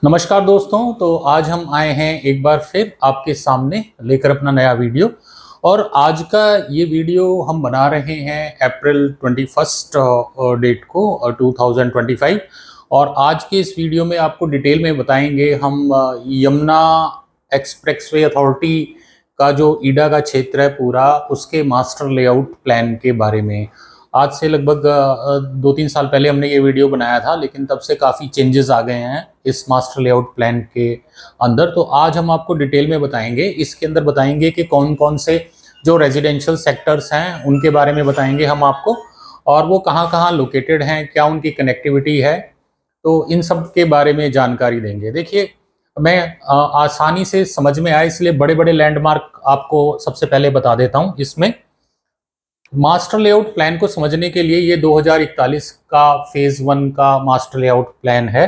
नमस्कार दोस्तों। तो आज हम आए हैं एक बार फिर आपके सामने लेकर अपना नया वीडियो। और आज का ये वीडियो हम बना रहे हैं अप्रैल 21 डेट को 2025। और आज के इस वीडियो में आपको डिटेल में बताएंगे हम यमुना एक्सप्रेसवे अथॉरिटी का जो ईडा का क्षेत्र है पूरा, उसके मास्टर लेआउट प्लान के बारे में। आज से लगभग 2-3 साल पहले हमने ये वीडियो बनाया था, लेकिन तब से काफ़ी चेंजेस आ गए हैं इस मास्टर लेआउट प्लान के अंदर। तो आज हम आपको डिटेल में बताएंगे, इसके अंदर बताएंगे कि कौन कौन से जो रेजिडेंशियल सेक्टर्स हैं उनके बारे में बताएंगे हम आपको, और वो कहाँ कहाँ लोकेटेड हैं, क्या उनकी कनेक्टिविटी है, तो इन सब के बारे में जानकारी देंगे। देखिए, मैं आसानी से समझ में आए इसलिए बड़े बड़े लैंडमार्क आपको सबसे पहले बता देता हूँ। इसमें मास्टर लेआउट प्लान को समझने के लिए ये 2041 का फेज 1 का मास्टर लेआउट प्लान है।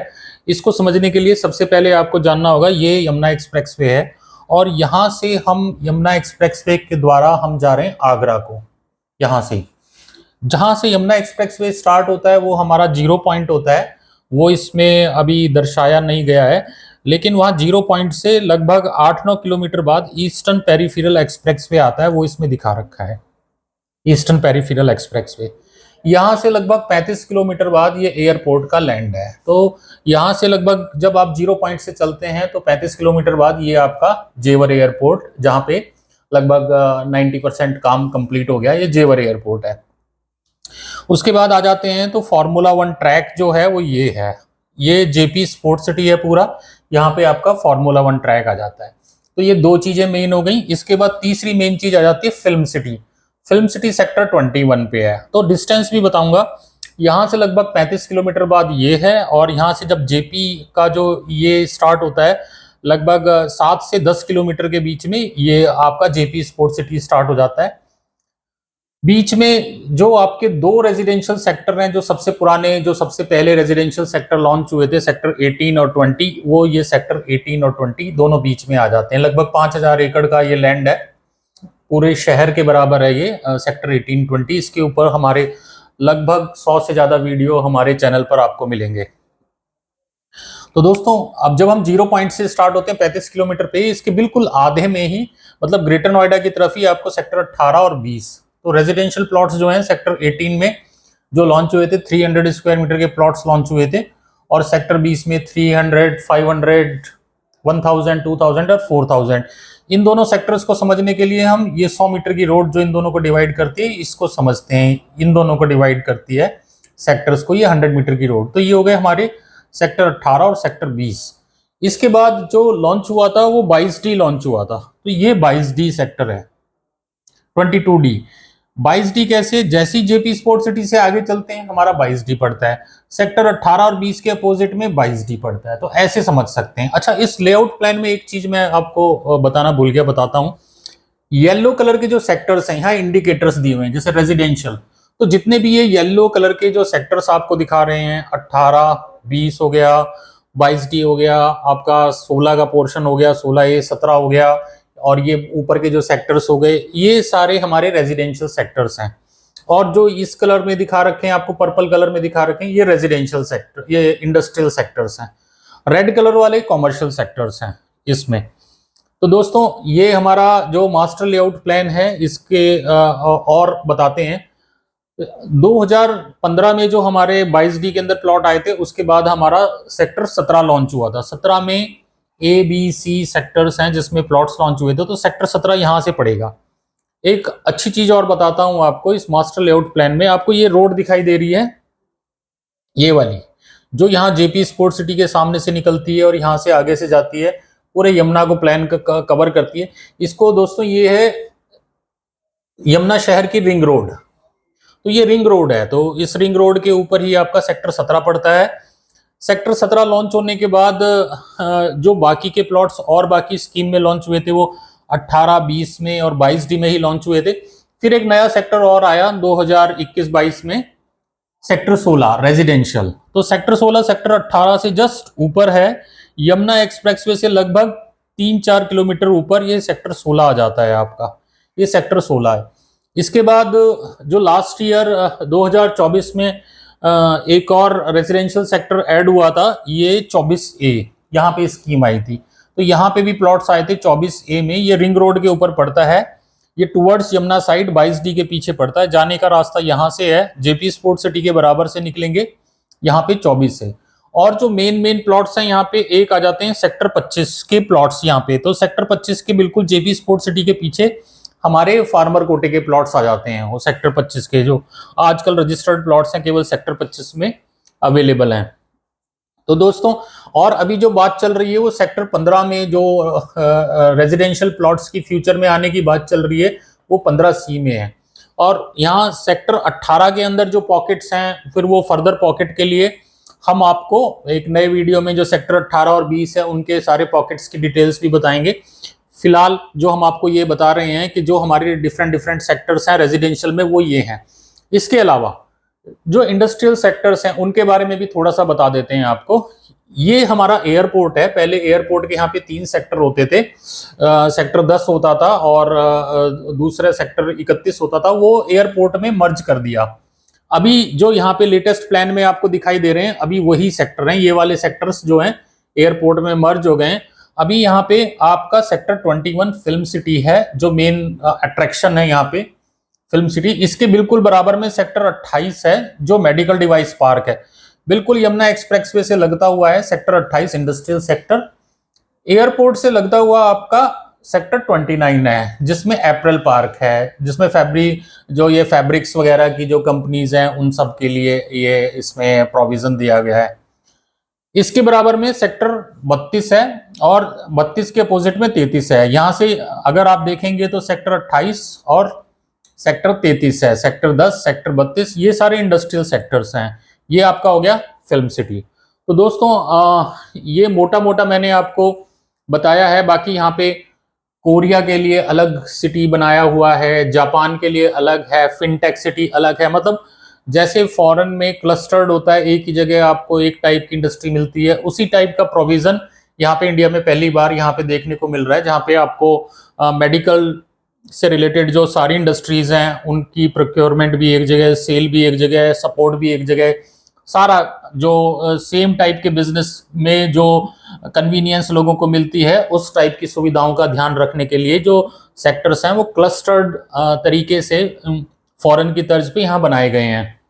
इसको समझने के लिए सबसे पहले आपको जानना होगा ये यमुना एक्सप्रेसवे है, और यहाँ से हम यमुना एक्सप्रेसवे के द्वारा हम जा रहे हैं आगरा को। यहाँ से जहाँ से यमुना एक्सप्रेसवे स्टार्ट होता है वो हमारा 0 पॉइंट होता है, वो इसमें अभी दर्शाया नहीं गया है, लेकिन वहाँ 0 पॉइंट से लगभग 8-9 किलोमीटर बाद ईस्टर्न पेरिफेरल एक्सप्रेसवे आता है, वो इसमें दिखा रखा है ईस्टर्न पेरिफेरल एक्सप्रेसवे। यहाँ से लगभग 35 किलोमीटर बाद ये एयरपोर्ट का लैंड है। तो यहाँ से लगभग जब आप 0 पॉइंट से चलते हैं तो 35 किलोमीटर बाद ये आपका जेवर एयरपोर्ट, जहाँ पे लगभग 90% काम कंप्लीट हो गया, ये जेवर एयरपोर्ट है। उसके बाद आ जाते हैं तो फार्मूला 1 ट्रैक जो है वो ये है, ये जेपी स्पोर्ट सिटी है पूरा, यहाँ पे आपका फार्मूला 1 ट्रैक आ जाता है। तो ये दो चीजें मेन हो गई। इसके बाद तीसरी मेन चीज आ जाती है film city. Film city sector 21 पे है। तो डिस्टेंस भी बताऊंगा, यहाँ से लगभग 35 किलोमीटर बाद ये है, और यहाँ से जब जेपी का जो ये स्टार्ट होता है लगभग 7 से 10 किलोमीटर के बीच में ये आपका जेपी स्पोर्ट सिटी स्टार्ट हो जाता है। बीच में जो आपके दो रेजिडेंशियल सेक्टर हैं, जो सबसे पुराने, जो सबसे पहले रेजिडेंशियल सेक्टर लॉन्च हुए थे, सेक्टर 18 और 20, वो ये सेक्टर 18 और 20 दोनों बीच में आ जाते हैं। लगभग 5000 एकड़ का ये लैंड है, पूरे शहर के बराबर है ये सेक्टर 18-20। इसके ऊपर हमारे लगभग 100 से ज्यादा वीडियो हमारे चैनल पर आपको मिलेंगे। तो दोस्तों, अब जब हम 0 पॉइंट से स्टार्ट होते हैं 35 किलोमीटर पे, इसके बिल्कुल आधे में ही, मतलब ग्रेटर नोएडा की तरफ ही, आपको सेक्टर 18 और 20 तो रेजिडेंशियल प्लॉट्स जो हैं सेक्टर 18 में जो लॉन्च हुए थे, 300 स्क्वायर मीटर के प्लॉट्स लॉन्च हुए थे, और सेक्टर 20 में 300, 500, 1000, 2000 और 4000। इन दोनों सेक्टर्स को समझने के लिए हम ये 100 मीटर की रोड जो इन दोनों को डिवाइड करती है इसको समझते हैं। इन दोनों को डिवाइड करती है सेक्टर्स को ये 100 मीटर की रोड। तो ये हो गए हमारे सेक्टर 18 और सेक्टर 20। इसके बाद जो लॉन्च हुआ था वो 22D लॉन्च हुआ था, तो ये 22D सेक्टर है। 22D 22D कैसे, जैसी जेपी स्पोर्ट सिटी से आगे चलते हैं हमारा 22D पड़ता है, सेक्टर 18 और 20 के अपोजिट में 22D पड़ता है। तो ऐसे समझ सकते हैं। अच्छा, इस लेआउट प्लान में एक चीज मैं आपको बताना भूल गया, बताता हूं। येलो कलर के जो सेक्टर्स हैं, यहाँ इंडिकेटर्स दिए हुए हैं, जैसे रेजिडेंशियल, तो जितने भी ये येलो कलर के जो सेक्टर्स आपको दिखा रहे हैं, 18, 20 हो गया, 22D हो गया, आपका 16 का पोर्शन हो गया, 16A, 17 हो गया, और ये ऊपर के जो सेक्टर्स हो गए, ये सारे हमारे रेजिडेंशियल सेक्टर्स हैं। और जो इस कलर में दिखा रखे हैं, आपको पर्पल कलर में दिखा रखे हैं, ये रेजिडेंशियल सेक्टर, ये इंडस्ट्रियल सेक्टर्स हैं। रेड कलर वाले कॉमर्शियल सेक्टर्स हैं इसमें। तो दोस्तों, ये हमारा जो मास्टर लेआउट प्लान है, इसके और बताते हैं। 2015 में जो हमारे 22D के अंदर प्लॉट आए थे, उसके बाद हमारा सेक्टर 17 लॉन्च हुआ था। 17 में ABC सेक्टर्स हैं जिसमें प्लॉट्स लॉन्च हुए थे, तो सेक्टर 17 यहां से पड़ेगा। एक अच्छी चीज और बताता हूं आपको, इस मास्टर लेआउट प्लान में आपको ये रोड दिखाई दे रही है, ये वाली, जो यहाँ जेपी स्पोर्ट सिटी के सामने से निकलती है और यहाँ से आगे से जाती है, पूरे यमुना को प्लान कवर करती है। इसको दोस्तों, ये है यमुना शहर की रिंग रोड। तो ये रिंग रोड है, तो इस रिंग रोड के ऊपर ही आपका सेक्टर 17 पड़ता है। सेक्टर 17 लॉन्च होने के बाद जो बाकी के प्लॉट्स और बाकी स्कीम में लॉन्च हुए थे वो 18, 20 में और 22D में ही लॉन्च हुए थे। फिर एक नया सेक्टर और आया 2021-22 में, सेक्टर 16 रेजिडेंशियल। तो सेक्टर 16 सेक्टर 18 से जस्ट ऊपर है, यमुना एक्सप्रेसवे से लगभग 3-4 किलोमीटर ऊपर ये सेक्टर 16 आ जाता है आपका, ये सेक्टर 16 है। इसके बाद जो लास्ट ईयर 2024 में एक और रेजिडेंशियल सेक्टर ऐड हुआ था, ये 24A, यहाँ पे स्कीम आई थी। तो यहाँ पे भी प्लॉट्स आए थे 24A में। ये रिंग रोड के ऊपर पड़ता है, ये टुवर्ड्स यमुना साइड 22D के पीछे पड़ता है। जाने का रास्ता यहाँ से है, जेपी स्पोर्ट सिटी के बराबर से निकलेंगे यहाँ पे 24 है। और जो मेन प्लॉट्स हैं यहाँ पे एक आ जाते हैं सेक्टर 25 के प्लॉट्स यहाँ पे। तो सेक्टर 25 के बिल्कुल जेपी स्पोर्ट सिटी के पीछे हमारे फार्मर कोटे के प्लॉट्स आ जाते हैं। वो सेक्टर 25 के जो आजकल रजिस्टर्ड प्लॉट्स हैं केवल सेक्टर 25 में अवेलेबल हैं। तो दोस्तों, और अभी जो बात चल रही है वो सेक्टर 15 में जो रेजिडेंशियल प्लॉट्स की फ्यूचर में आने की बात चल रही है वो 15C में है। और यहाँ सेक्टर 18 के अंदर जो पॉकेट्स हैं, फिर वो फर्दर पॉकेट के लिए हम आपको एक नए वीडियो में जो सेक्टर 18 और 20 है उनके सारे पॉकेट्स की डिटेल्स भी बताएंगे। फिलहाल जो हम आपको ये बता रहे हैं कि जो हमारे डिफरेंट सेक्टर्स हैं रेजिडेंशियल में वो ये हैं। इसके अलावा जो इंडस्ट्रियल सेक्टर्स हैं उनके बारे में भी थोड़ा सा बता देते हैं आपको। ये हमारा एयरपोर्ट है। पहले एयरपोर्ट के यहाँ पे 3 सेक्टर होते थे, सेक्टर 10 होता था और दूसरा सेक्टर 31 होता था। वो एयरपोर्ट में मर्ज कर दिया। अभी जो यहाँ पे लेटेस्ट प्लान में आपको दिखाई दे रहे हैं अभी वही सेक्टर हैं। ये वाले सेक्टर्स जो हैं एयरपोर्ट में मर्ज हो गए हैं। अभी यहाँ पे आपका सेक्टर 21 फिल्म सिटी है जो मेन अट्रैक्शन है यहाँ पे फिल्म सिटी। इसके बिल्कुल बराबर में सेक्टर 28 है जो मेडिकल डिवाइस पार्क है। बिल्कुल यमुना एक्सप्रेसवे से लगता हुआ है सेक्टर 28 इंडस्ट्रियल सेक्टर। एयरपोर्ट से लगता हुआ आपका सेक्टर 29 है जिसमें एप्रल पार्क है, जिसमें ये फैब्रिक्स वगैरह की जो कंपनीज हैं उन सब के लिए ये इसमें प्रोविजन दिया गया है। इसके बराबर में सेक्टर 32 है और 32 के अपोजिट में 33 है। यहां से अगर आप देखेंगे तो सेक्टर 28 और सेक्टर 33 है। सेक्टर 10, सेक्टर 32 ये सारे इंडस्ट्रियल सेक्टर्स हैं। ये आपका हो गया फिल्म सिटी। तो दोस्तों ये मोटा मोटा मैंने आपको बताया है। बाकी यहाँ पे कोरिया के लिए अलग सिटी बनाया हुआ है, जापान के लिए अलग है, फिनटेक सिटी अलग है। मतलब जैसे फॉरेन में क्लस्टर्ड होता है, एक ही जगह आपको एक टाइप की इंडस्ट्री मिलती है, उसी टाइप का प्रोविजन यहाँ पे इंडिया में पहली बार यहाँ पे देखने को मिल रहा है, जहाँ पे आपको मेडिकल से रिलेटेड जो सारी इंडस्ट्रीज हैं उनकी प्रोक्योरमेंट भी एक जगह, सेल भी एक जगह, सपोर्ट भी एक जगह, सारा जो सेम टाइप के बिजनेस में जो कन्वीनियंस लोगों को मिलती है उस टाइप की सुविधाओं का ध्यान रखने के लिए जो सेक्टर्स हैं वो क्लस्टर्ड तरीके से फॉरेन की तर्ज पे यहाँ बनाए गए हैं।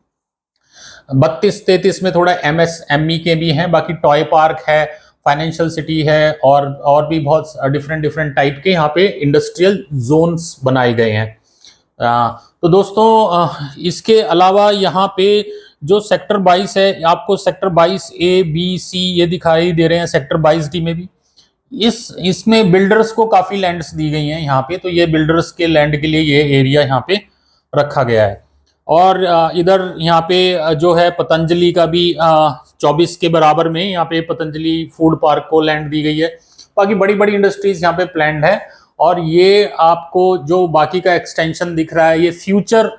32-33 में थोड़ा MSME के भी हैं। बाकी टॉय पार्क है, फाइनेंशियल सिटी है और भी बहुत डिफरेंट टाइप के यहाँ पे इंडस्ट्रियल जोन्स बनाए गए हैं। तो दोस्तों इसके अलावा यहाँ पे जो सेक्टर 22 है आपको सेक्टर 22A, B, C ये दिखाई दे रहे हैं। सेक्टर 22D में भी इसमें बिल्डर्स को काफी लैंड्स दी गई हैं यहाँ पे। तो ये बिल्डर्स के लैंड के लिए ये एरिया यहाँ पे रखा गया है। और इधर यहाँ पे जो है पतंजलि का भी 24 के बराबर में यहाँ पे पतंजलि फूड पार्क को लैंड दी गई है। बाकी बड़ी बड़ी इंडस्ट्रीज यहाँ पे प्लान्ड है। और ये आपको जो बाकी का एक्सटेंशन दिख रहा है ये फ्यूचर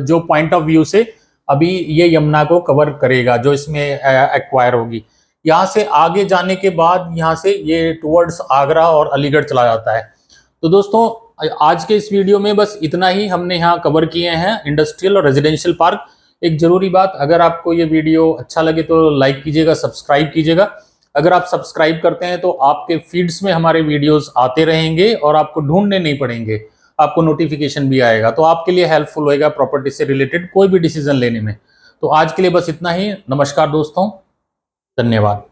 जो पॉइंट ऑफ व्यू से अभी ये यमुना को कवर करेगा जो इसमें एक्वायर होगी। यहाँ से आगे जाने के बाद यहाँ से ये टुवर्ड्स आगरा और अलीगढ़ चला जाता है। तो दोस्तों आज के इस वीडियो में बस इतना ही हमने यहाँ कवर किए हैं इंडस्ट्रियल और रेजिडेंशियल पार्क। एक जरूरी बात, अगर आपको ये वीडियो अच्छा लगे तो लाइक कीजिएगा, सब्सक्राइब कीजिएगा। अगर आप सब्सक्राइब करते हैं तो आपके फीड्स में हमारे वीडियोस आते रहेंगे और आपको ढूंढने नहीं पड़ेंगे, आपको नोटिफिकेशन भी आएगा। तो आपके लिए हेल्पफुल होएगा प्रॉपर्टी से रिलेटेड कोई भी डिसीजन लेने में। तो आज के लिए बस इतना ही। नमस्कार दोस्तों, धन्यवाद।